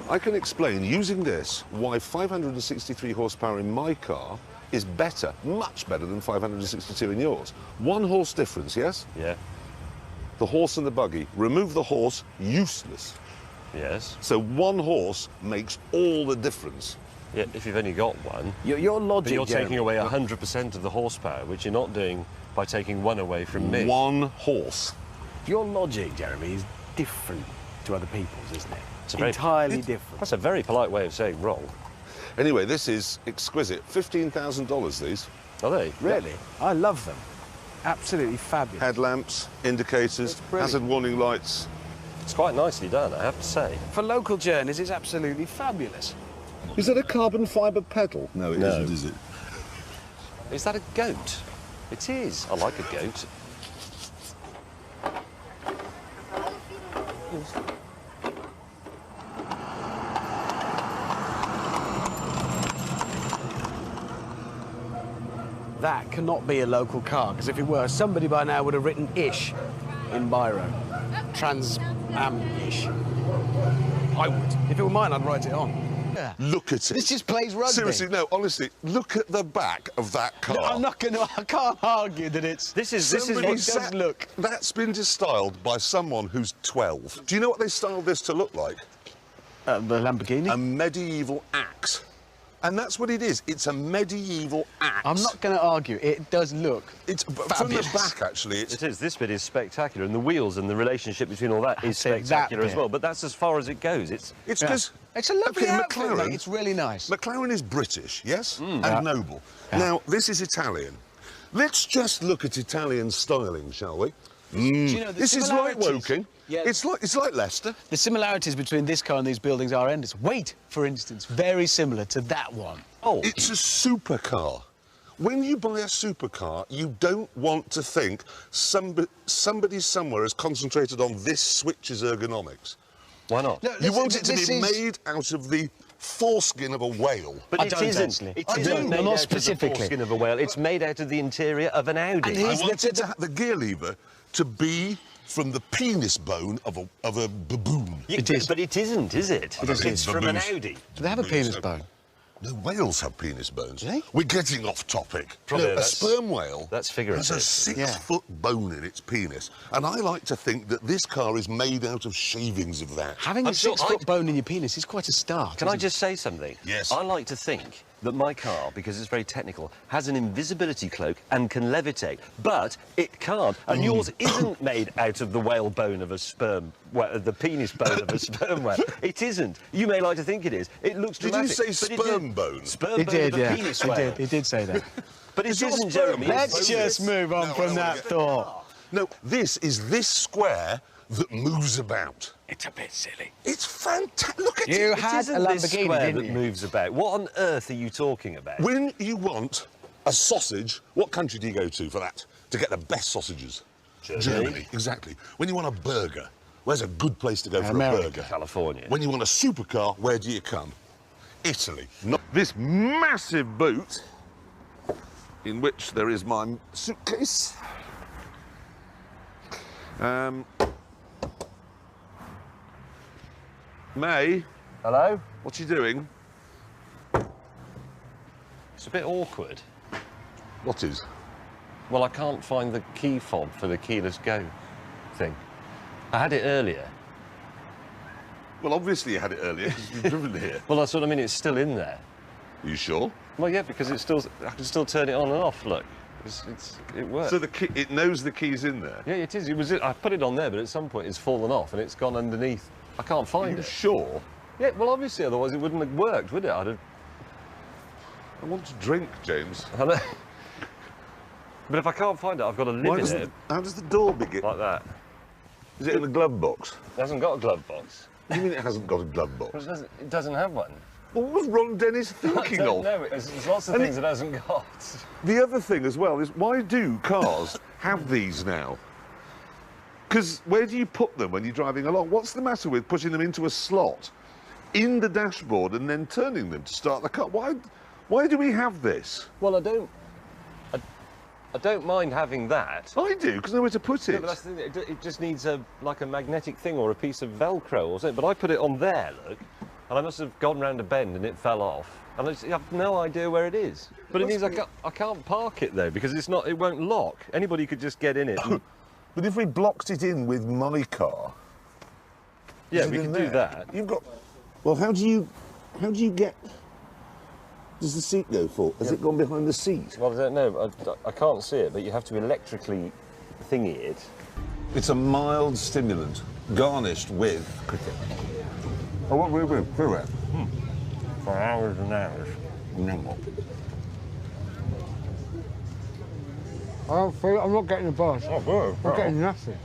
I can explain, using this, why 563 horsepower in my car is better, much better than 562 in yours. 1 horse difference, yes? Yeah. The horse and the buggy. Remove the horse, useless. Yes. So 1 horse makes all the difference. Yeah, if you've only got one. Your logic, But you're Jeremy, taking away 100% of the horsepower, which you're not doing by taking 1 away from me. 1 horse. your logic, Jeremy, is different to other people's, isn't it? It's a very- entirely different. That's a very polite way of saying wrong. Anyway, this is exquisite. $15,000, these. Are they? Really? I love them. Absolutely fabulous. Headlamps, indicators, That's brilliant. hazard warning lights. It's quite nicely done, I have to say. For local journeys, it's absolutely fabulous. Is that a carbon fibre pedal? No, it No. not is it? Is that a goat? It is. I like a goat. That cannot be a local car, because if it were, somebody by now would have written ish in biro. Trans am ish. I would. If it were mine, I'd write it on. Look at it. This just plays rugby. Seriously, no, honestly, look at the back of that car. No, I'm not going to. I can't argue that it's. This is Somebody what sat- does look. That's been styled by someone who's 12. Do you know what they styled this to look like? The Lamborghini? A medieval axe. And that's what it is. It's a medieval axe. I'm not going to argue. It does look. It's from the fabulous. back, actually. It's It is. This bit is spectacular, and the wheels and the relationship between all that is say that spectacular as bit. well. But that's as far as it goes. It's because It's a lovely okay, outfit, McLaren. mate. It's really nice. McLaren is British, yes, and Yeah. noble. Yeah. Now this is Italian. Let's just look at Italian styling, shall we? Do you know, the This is like similarities- Woking. Yeah. It's like Leicester. The similarities between this car and these buildings are endless. Weight, for instance, very similar to that one. oh, It's a supercar. When you buy a supercar, you don't want to think somebody somewhere has concentrated on this switch's ergonomics. why not? No, You this- want it to this be is- made out of the foreskin of a whale. But I it don't isn't. actually. It I isn't don't, made not out specifically. of the foreskin of a whale. It's made out of the interior of an Audi. And I he's wanted to have the gear lever to be from the penis bone of a baboon. Yeah, It is. But it isn't, is it? don't think It's from an baboons- Audi. Do they have a Baboons penis have- bone? No, whales have penis bones. Do they? We're getting off topic. Probably No, a that's- sperm whale that's figurative. has a 6-foot bone in its penis. And I like to think that this car is made out of shavings of that. Having a I'm sure 6-foot I'd- bone in your penis is quite a start. Can I isn't it? just say something? Yes. I like to think that my car, because it's very technical, has an invisibility cloak and can levitate, but it can't. And yours isn't made out of the whale bone of a sperm, well, the penis bone of a sperm whale. It isn't. You may like to think it is. It looks Did you dramatic. say but it sperm did- bone? Sperm He bone did, of a yeah. penis He whale. did. He did say that. But it It's your isn't, sperm. Jeremy. Let's Let's just move on No, I from don't that wanna get- thought. No, this is this square that moves about. It's a bit silly. It's fantastic. Look at You it. had Isn't a this Lamborghini, square didn't that you? moves about? What on earth are you talking about? When you want a sausage, what country do you go to for that? To get the best sausages? Germany. Exactly. When you want a burger, where's a good place to go for America. a burger? California. When you want a supercar, where do you come? Italy. Not this massive boot, in which there is my suitcase. May, Hello? what are you doing? It's a bit awkward. What is? Well, I can't find the key fob for the keyless go thing. I had it earlier. Well, obviously you had it earlier because you've driven here. Well, that's what I mean. It's still in there. Are you sure? Well, yeah, because it's still. I can still turn it on and off. Look, it works. So the key, it knows the key's in there. Yeah, it is. It was. I put it on there, but at some point it's fallen off and it's gone underneath. I can't Are find you it. sure? Yeah, well, obviously, otherwise it wouldn't have worked, would it? I'd have. I want to drink, James. I know. But if I can't find it, I've got to live in it How does the door begin? like that. Is it in the glove box? It hasn't got a glove box. What do you mean it hasn't got a glove box? Well, it doesn't have one. Well, what was Ron Dennis thinking I don't of? know. There's lots of And things it hasn't got. The other thing as well is why do cars have these now? Because where do you put them when you're driving along? What's the matter with putting them into a slot in the dashboard and then turning them to start the car? Why do we have this? Well, I don't mind having that. I do, because nowhere to put Yeah, it. but that's the thing, it just needs like a magnetic thing or a piece of Velcro or something. But I put it on there, look, and I must have gone round a bend and it fell off. And I have no idea where it is. But it means I can't park it though, because it won't lock. Anybody could just get in it. And... But if we blocked it in with my car, yeah, we can do that. You've got. Well, how do you get? Does the seat go for? Has it gone behind the seat? Well, I don't know. I can't see it, but you have to electrically thingy it. It's a mild stimulant, garnished with cricket. Oh, what will we do it? For hours and hours. No. I don't feel I'm not getting a buzz. Oh, good. I'm getting nothing.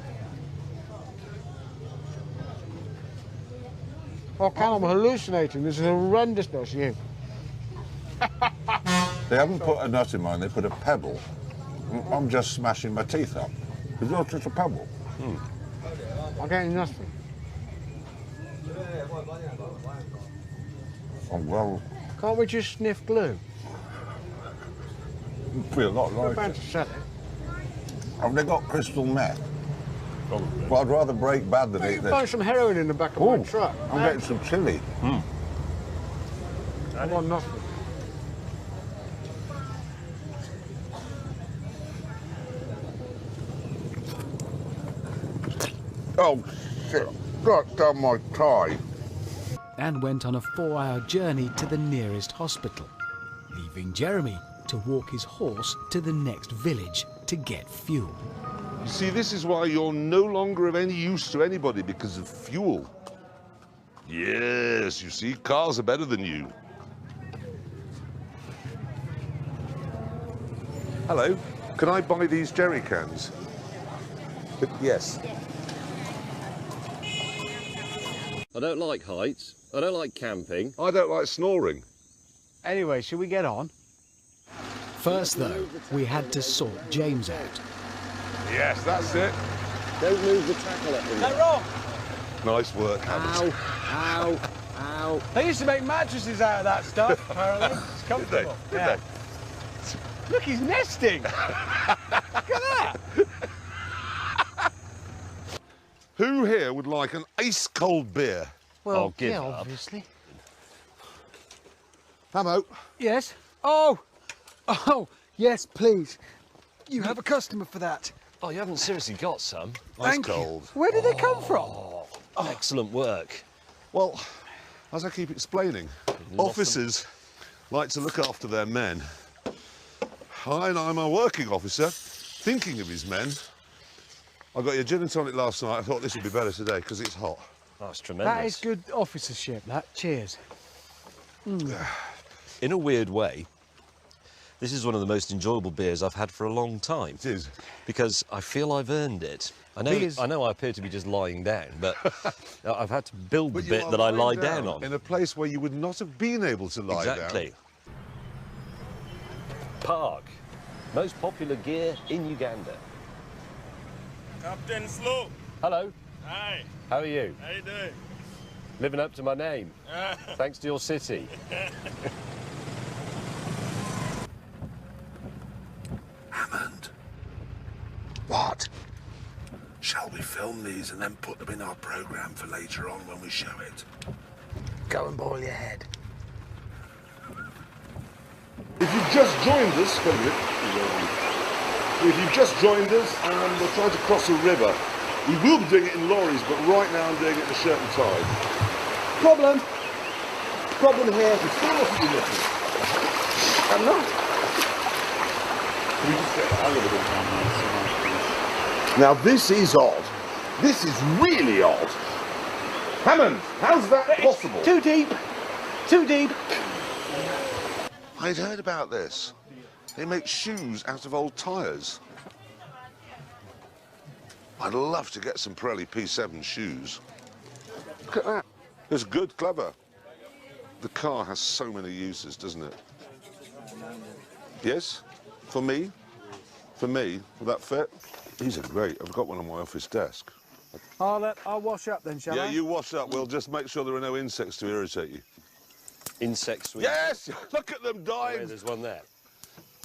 Oh, Cal, I'm hallucinating. This is horrendousness, you. They haven't put a nut in mine, they put a pebble. I'm just smashing my teeth up. It's not just a pebble. I'm getting nothing. Oh, well, Can't we just sniff glue? I feel a lot We're like about it. to sell it. Have they got crystal meth? Well, I'd rather break bad than eat Find this. some heroin in the back of my Oh, truck. I'm getting some chili. I want nothing. Oh, shit. Got down my tie. And went on a 4-hour journey to the nearest hospital, leaving Jeremy to walk his horse to the next village to get fuel. You see, this is why you're no longer of any use to anybody, because of fuel. Yes, you see, cars are better than you. Hello, can I buy these jerry cans? Yes. I don't like heights. I don't like camping. I don't like snoring. Anyway, should we get on? First, though, we had to sort James out. Yes, that's it. Don't move the tackle up in there. wrong? Nice work, Hammond. Ow, ow. They used to make mattresses out of that stuff, apparently. It's comfortable. Did Yeah. Look, he's nesting. Look at that. Who here would like an ice-cold beer? Well, I'll give yeah, up. obviously. Hamo. Yes? Oh, yes, please. You have a customer for that. Oh, you haven't seriously got some? Thank you. Ice-cold. Where did they come from? Excellent work. Well, as I keep explaining, officers like to look after their men. I'm a working officer, thinking of his men. I got your gin and tonic last night. I thought this would be better today because it's hot. That's tremendous. That is good officership, that. Cheers. In a weird way, this is one of the most enjoyable beers I've had for a long time. It is. Because I feel I've earned it. I know I appear to be just lying down, but I've had to build the But you bit are that I lie lying down on. in a place where you would not have been able to lie Exactly. down. Park. Most popular gear in Uganda. Captain Slow. Hello. Hi. How are you? How you doing? Living up to my name. Thanks to your city. Hammond. What? Shall we film these and then put them in our programme for later on when we show it? Go and boil your head. If you've just joined us, if you've just joined us and we're trying to cross a river, we will be doing it in lorries, but right now I'm doing it in a certain tide. Problem. Problem here, we still mustn't be looking. I'm not. Can we just get that over Now this is odd. This is really odd. Hammond, how's that possible? Too deep. Too deep. I'd heard about this. They make shoes out of old tyres. I'd love to get some Pirelli P7 shoes. Look at that. It's good, clever. The car has so many uses, doesn't it? Yes? For me? For me? Will that fit? These are great. I've got one on my office desk. I'll wash up then, shall I? Yeah, you wash up. We'll just make sure there are no insects to irritate you. Insect sweet. Yes! Look at them Yeah, dying! there's one there.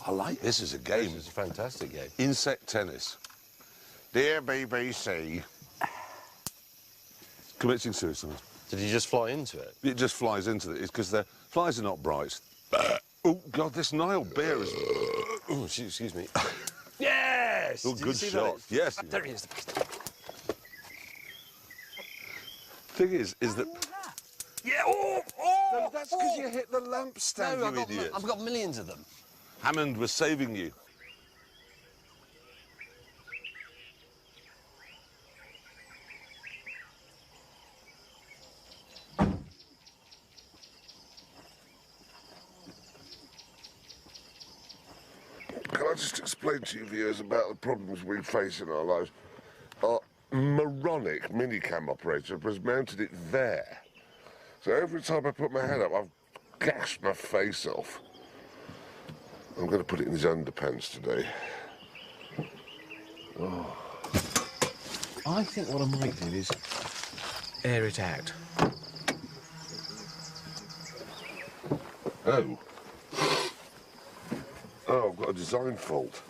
I like this as a game. This is a fantastic game. Insect tennis. Dear BBC. Committing suicide. Did he just fly into it? It just flies into it. It's because the flies are not bright. Oh, God, this Nile bear is... Oh, excuse me. Yes! Oh, Did you good see shot. that? Yes. There he is. Thing is that... Yeah, oh! That's because you hit the lamp stand, No, you idiot. I've got millions of them. Hammond was saving you. Can I just explain to you viewers about the problems we face in our lives? Our moronic minicam operator has mounted it there. So every time I put my head up, I've gashed my face off. I'm going to put it in his underpants today. Oh. I think what I might do is air it out. Oh. Oh, I've got a design fault.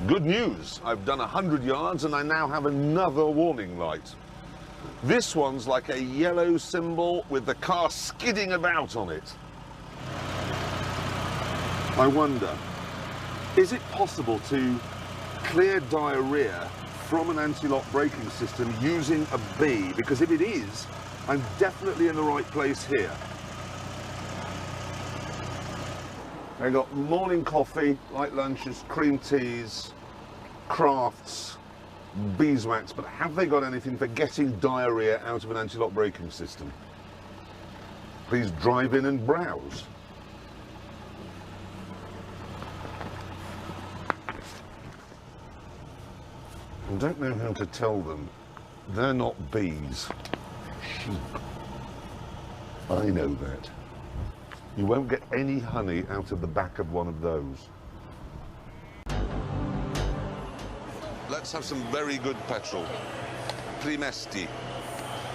Good news. I've done 100 yards and I now have another warning light. This one's like a yellow symbol with the car skidding about on it. I wonder, is it possible to clear diarrhea from an anti-lock braking system using a bee? Because if it is, I'm definitely in the right place here. I got morning coffee, light lunches, cream teas, crafts, beeswax, but have they got anything for getting diarrhea out of an anti-lock braking system? Please drive in and browse. I don't know how to tell them. They're not bees. Sheep. I know that. You won't get any honey out of the back of one of those. Let's have some very good petrol. Primesti.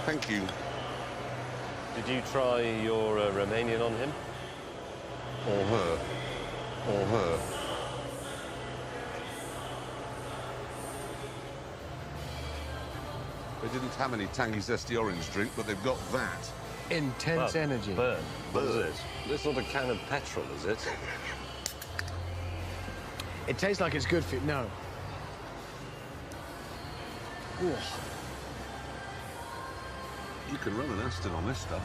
Thank you. Did you try your Romanian on him? Or her. Or her. They didn't have any tangy, zesty orange drink, but they've got that. Intense energy. Burn. What is this? This not a can of petrol, is it? It tastes like it's good for you. No. Ooh. You can run an Aston on this stuff.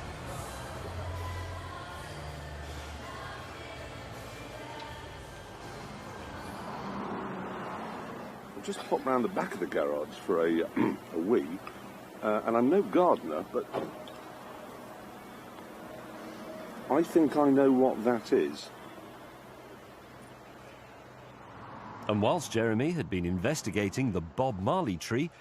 I've just popped round the back of the garage for a wee, and I'm no gardener, but I think I know what that is. And whilst Jeremy had been investigating the Bob Marley tree,